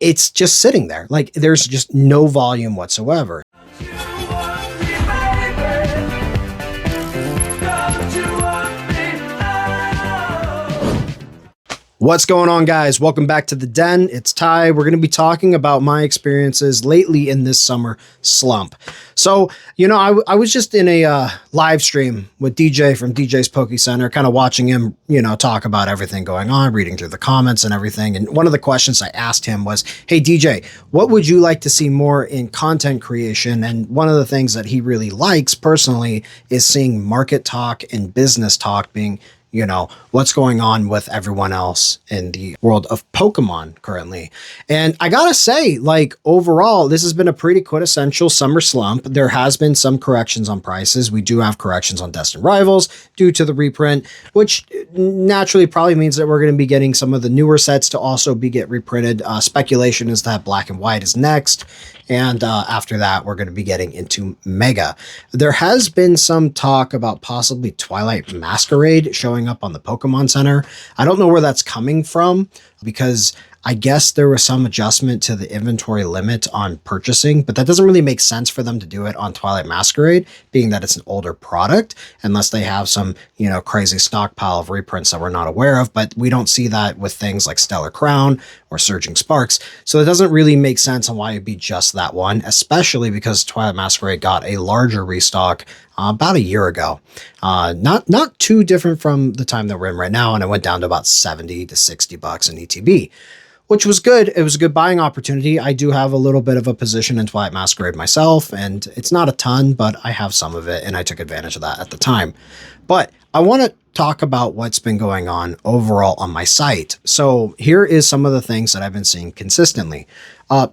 it's just sitting there. Like there's just no volume whatsoever. What's going on, guys? Welcome back to the Den. It's Ty. We're going to be talking about my experiences lately in this summer slump. So, I was just in a live stream with DJ from DJ's Poke Center, kind of watching him, talk about everything going on, reading through the comments and everything. And one of the questions I asked him was, hey, DJ, what would you like to see more in content creation? And one of the things that he really likes personally is seeing market talk and business talk being what's going on with everyone else in the world of Pokemon currently. And I gotta say, like, overall, this has been a pretty quintessential summer slump. There has been some corrections on prices. We do have corrections on Destined Rivals due to the reprint, which naturally probably means that we're going to be getting some of the newer sets to also get reprinted. Speculation is that Black and White is next. And after that, we're going to be getting into Mega. There has been some talk about possibly Twilight Masquerade showing up on the Pokemon Center. I don't know where that's coming from because I guess there was some adjustment to the inventory limit on purchasing, but that doesn't really make sense for them to do it on Twilight Masquerade, being that it's an older product, unless they have some, crazy stockpile of reprints that we're not aware of. But we don't see that with things like Stellar Crown or Surging Sparks. So it doesn't really make sense on why it'd be just that one, especially because Twilight Masquerade got a larger restock about a year ago. Not too different from the time that we're in right now. And it went down to about 70 to 60 bucks in ETB, which was good. It was a good buying opportunity. I do have a little bit of a position in Twilight Masquerade myself, and it's not a ton, but I have some of it, and I took advantage of that at the time. But I want to talk about what's been going on overall on my site. So here is some of the things that I've been seeing consistently.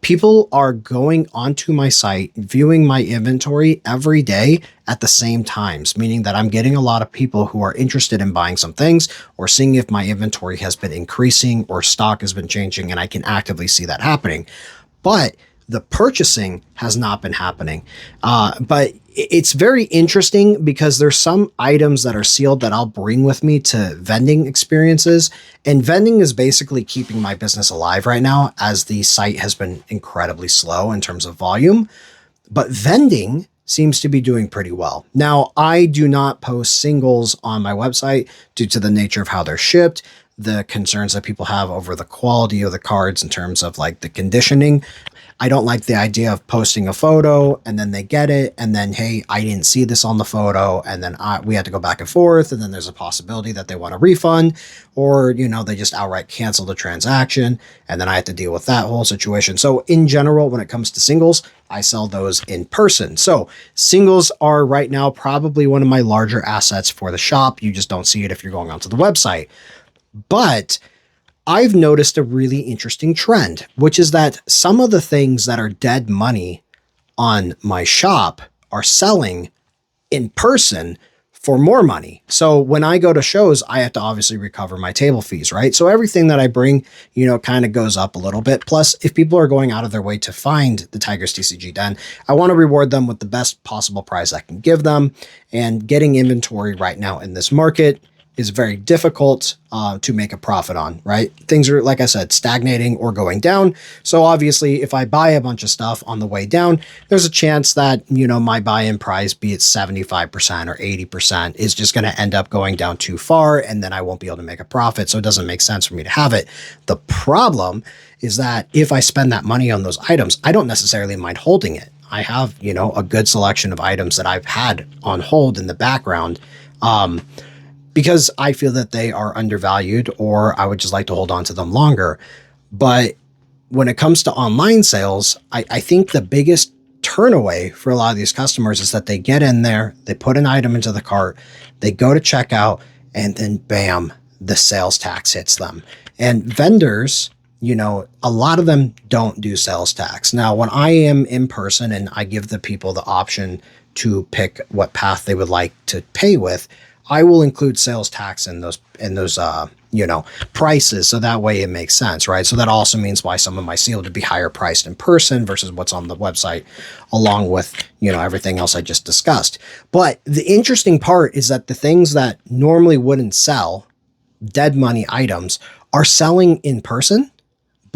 People are going onto my site, viewing my inventory every day at the same times, meaning that I'm getting a lot of people who are interested in buying some things or seeing if my inventory has been increasing or stock has been changing, and I can actively see that happening. But the purchasing has not been happening. But it's very interesting because there's some items that are sealed that I'll bring with me to vending experiences. And vending is basically keeping my business alive right now, as the site has been incredibly slow in terms of volume. But vending seems to be doing pretty well. Now, I do not post singles on my website due to the nature of how they're shipped, the concerns that people have over the quality of the cards in terms of like the conditioning. I don't like the idea of posting a photo and then they get it and then, hey, I didn't see this on the photo, and then we had to go back and forth, and then there's a possibility that they want a refund, or they just outright cancel the transaction, and then I have to deal with that whole situation. So in general, when it comes to singles, I sell those in person. So singles are right now probably one of my larger assets for the shop. You just don't see it if you're going onto the website. But I've noticed a really interesting trend, which is that some of the things that are dead money on my shop are selling in person for more money. So when I go to shows, I have to obviously recover my table fees, right? So everything that I bring, kind of goes up a little bit. Plus, if people are going out of their way to find the Tigers TCG Den, I want to reward them with the best possible price I can give them. And getting inventory right now in this market is very difficult to make a profit on, right? Things are, like I said, stagnating or going down. So obviously, if I buy a bunch of stuff on the way down, there's a chance that, my buy-in price, be it 75% or 80%, is just going to end up going down too far, and then I won't be able to make a profit. So it doesn't make sense for me to have it. The problem is that if I spend that money on those items, I don't necessarily mind holding it. I have, a good selection of items that I've had on hold in the background, because I feel that they are undervalued, or I would just like to hold on to them longer. But when it comes to online sales, I think the biggest turnaway for a lot of these customers is that they get in there, they put an item into the cart, they go to checkout, and then bam, the sales tax hits them. And vendors, a lot of them don't do sales tax. Now, when I am in person and I give the people the option to pick what path they would like to pay with, I will include sales tax in those prices. So that way it makes sense, right? So that also means why some of my sealed would be higher priced in person versus what's on the website, along with, everything else I just discussed. But the interesting part is that the things that normally wouldn't sell, dead money items, are selling in person,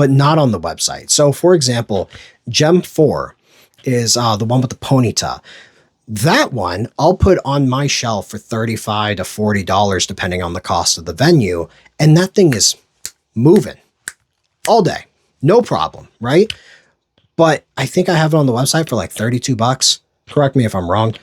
but not on the website. So for example, Gem 4 is the one with the ponyta. That one I'll put on my shelf for $35 to $40, depending on the cost of the venue. And that thing is moving all day. No problem, right? But I think I have it on the website for like 32 bucks. Correct me if I'm wrong.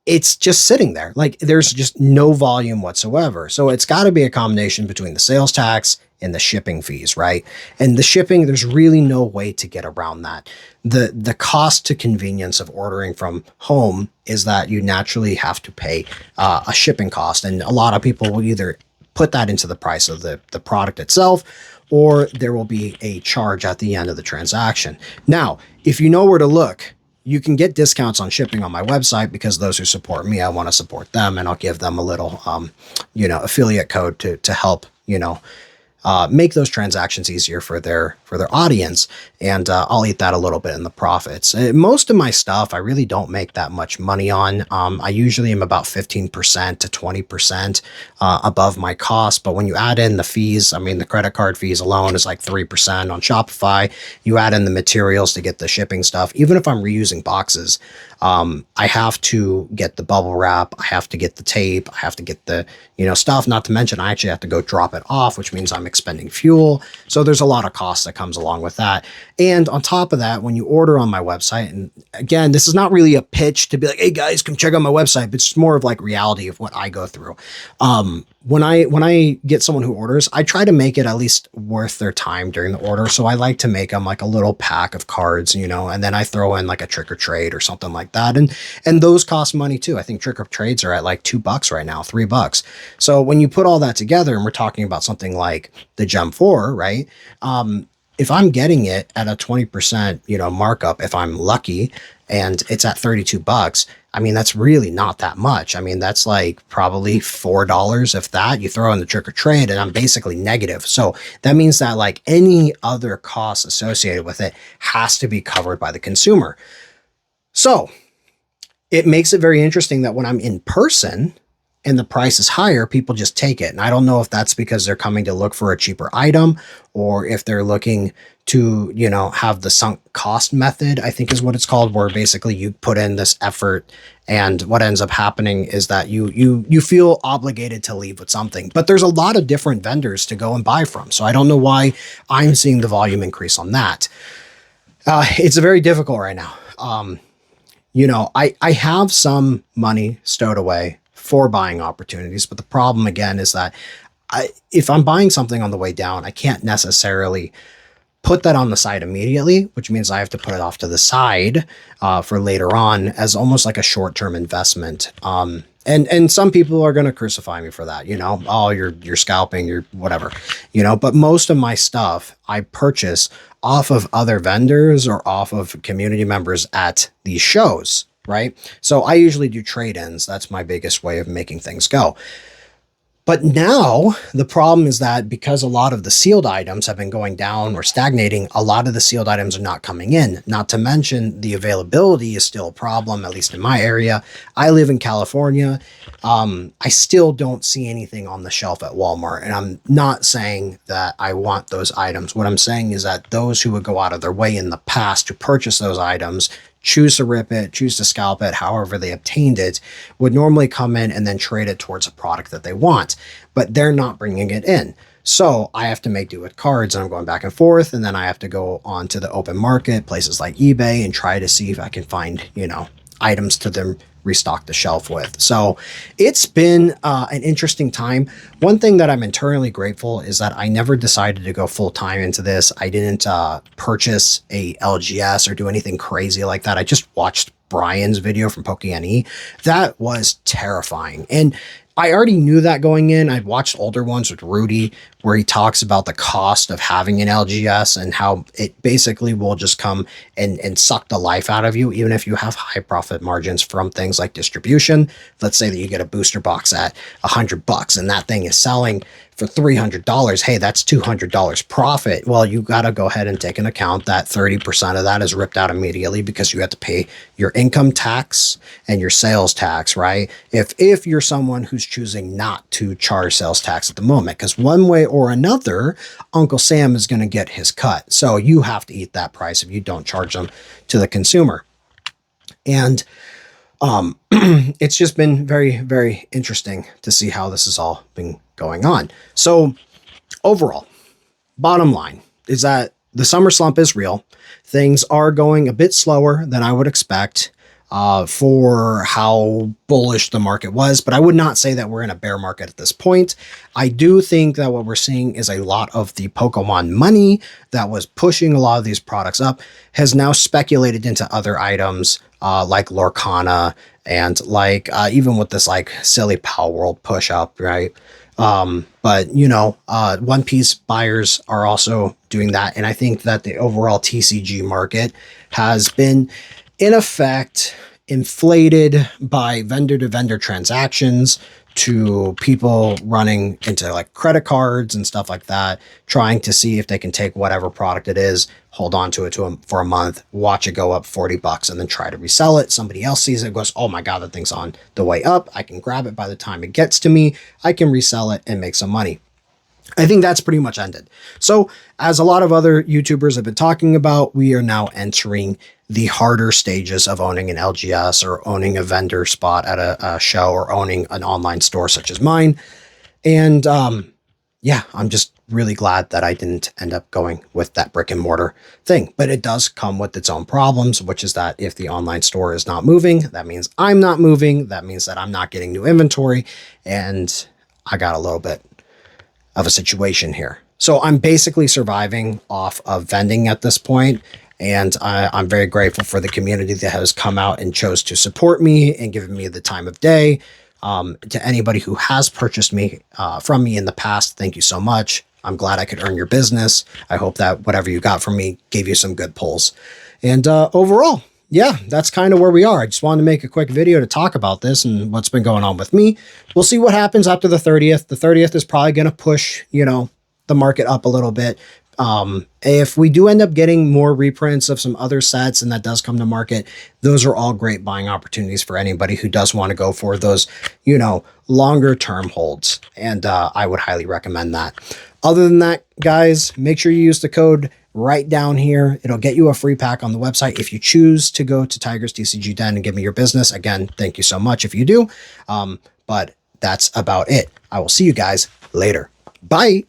It's just sitting there. Like there's just no volume whatsoever. So it's got to be a combination between the sales tax and the shipping fees, right? And the shipping, there's really no way to get around that. The cost to convenience of ordering from home is that you naturally have to pay a shipping cost. And a lot of people will either put that into the price of the product itself, or there will be a charge at the end of the transaction. Now, if you know where to look, you can get discounts on shipping on my website, because those who support me, I want to support them, and I'll give them a little, affiliate code to help, make those transactions easier for their audience. And I'll eat that a little bit in the profits. Most of my stuff, I really don't make that much money on. I usually am about 15% to 20% above my cost. But when you add in the fees, I mean, the credit card fees alone is like 3% on Shopify. You add in the materials to get the shipping stuff. Even if I'm reusing boxes, I have to get the bubble wrap. I have to get the tape. I have to get the, stuff, not to mention I actually have to go drop it off, which means I'm expending fuel. So there's a lot of cost that comes along with that. And on top of that, when you order on my website, and again, this is not really a pitch to be like, hey guys, come check out my website, but it's more of like reality of what I go through. When I get someone who orders, I try to make it at least worth their time during the order. So I like to make them like a little pack of cards, and then I throw in like a trick or trade or something like that. And those cost money too. I think trick or trades are at like $2 right now, $3. So when you put all that together, and we're talking about something like the Gem 4, right? If I'm getting it at a 20%, markup, if I'm lucky, and it's at 32 bucks, I mean, that's really not that much. I mean, that's like probably $4, if that. You throw in the trick or trade, and I'm basically negative. So that means that like any other costs associated with it has to be covered by the consumer. So it makes it very interesting that when I'm in person and the price is higher, people just take it. And I don't know if that's because they're coming to look for a cheaper item, or if they're looking to, have the sunk cost method, I think is what it's called, where basically you put in this effort, and what ends up happening is that you feel obligated to leave with something. But there's a lot of different vendors to go and buy from. So I don't know why I'm seeing the volume increase on that. It's very difficult right now. I have some money stowed away for buying opportunities, but the problem again is that if I'm buying something on the way down, I can't necessarily put that on the side immediately, which means I have to put it off to the side for later on as almost like a short-term investment. And some people are going to crucify me for that, oh, you're scalping, you're whatever, but most of my stuff I purchase off of other vendors or off of community members at these shows, right? So I usually do trade-ins. That's my biggest way of making things go. But now the problem is that because a lot of the sealed items have been going down or stagnating, a lot of the sealed items are not coming in. Not to mention the availability is still a problem, at least in my area. I live in California. I still don't see anything on the shelf at Walmart. And I'm not saying that I want those items. What I'm saying is that those who would go out of their way in the past to purchase those items, choose to rip it, choose to scalp it, however they obtained it, would normally come in and then trade it towards a product that they want, but they're not bringing it in. So I have to make do with cards, and I'm going back and forth, and then I have to go on to the open market, places like eBay, and try to see if I can find, items to them restock the shelf with. So it's been an interesting time. One thing that I'm internally grateful is that I never decided to go full time into this. I didn't purchase a LGS or do anything crazy like that. I just watched Brian's video from Pokémon. That was terrifying. And I already knew that going in. I'd watched older ones with Rudy where he talks about the cost of having an LGS and how it basically will just come and suck the life out of you, even if you have high profit margins from things like distribution. Let's say that you get a booster box at $100 and that thing is selling for $300. Hey, that's $200 profit. Well, you got to go ahead and take into account that 30% of that is ripped out immediately because you have to pay your income tax and your sales tax, right? If you're someone who's choosing not to charge sales tax at the moment, because one way or another, Uncle Sam is going to get his cut. So you have to eat that price if you don't charge them to the consumer. And it's just been very, very interesting to see how this has all been going on. So overall, bottom line is that the summer slump is real. Things are going a bit slower than I would expect for how bullish the market was, but I would not say that we're in a bear market at this point. I do think that what we're seeing is a lot of the Pokemon money that was pushing a lot of these products up has now speculated into other items like Lorcana and like even with this like silly Power World push up, right? But you know, One Piece buyers are also doing that. And I think that the overall TCG market has been in effect inflated by vendor to vendor transactions to people running into like credit cards and stuff like that, trying to see if they can take whatever product it is, hold on to it for a month, watch it go up $40 and then try to resell it. Somebody else sees it, goes, oh my God, that thing's on the way up. I can grab it by the time it gets to me. I can resell it and make some money. I think that's pretty much ended. So as a lot of other YouTubers have been talking about, we are now entering the harder stages of owning an LGS or owning a vendor spot at a show or owning an online store such as mine. And yeah, I'm just really glad that I didn't end up going with that brick and mortar thing. But it does come with its own problems, which is that if the online store is not moving, that means I'm not moving. That means that I'm not getting new inventory. And I got a little bit of a situation here. So I'm basically surviving off of vending at this point. And I'm very grateful for the community that has come out and chose to support me and given me the time of day. To anybody who has purchased from me in the past, thank you so much. I'm glad I could earn your business. I hope that whatever you got from me gave you some good pulls. And overall, yeah, that's kind of where we are. I just wanted to make a quick video to talk about this and what's been going on with me. We'll see what happens after the 30th. The 30th is probably going to push, you know, the market up a little bit. If we do end up getting more reprints of some other sets and that does come to market, those are all great buying opportunities for anybody who does want to go for those, you know, longer term holds. And I would highly recommend that. Other than that, guys, make sure you use the code right down here. It'll get you a free pack on the website. If you choose to go to Tiger's TCG Den and give me your business, again, thank you so much if you do. But that's about it. I will see you guys later. Bye.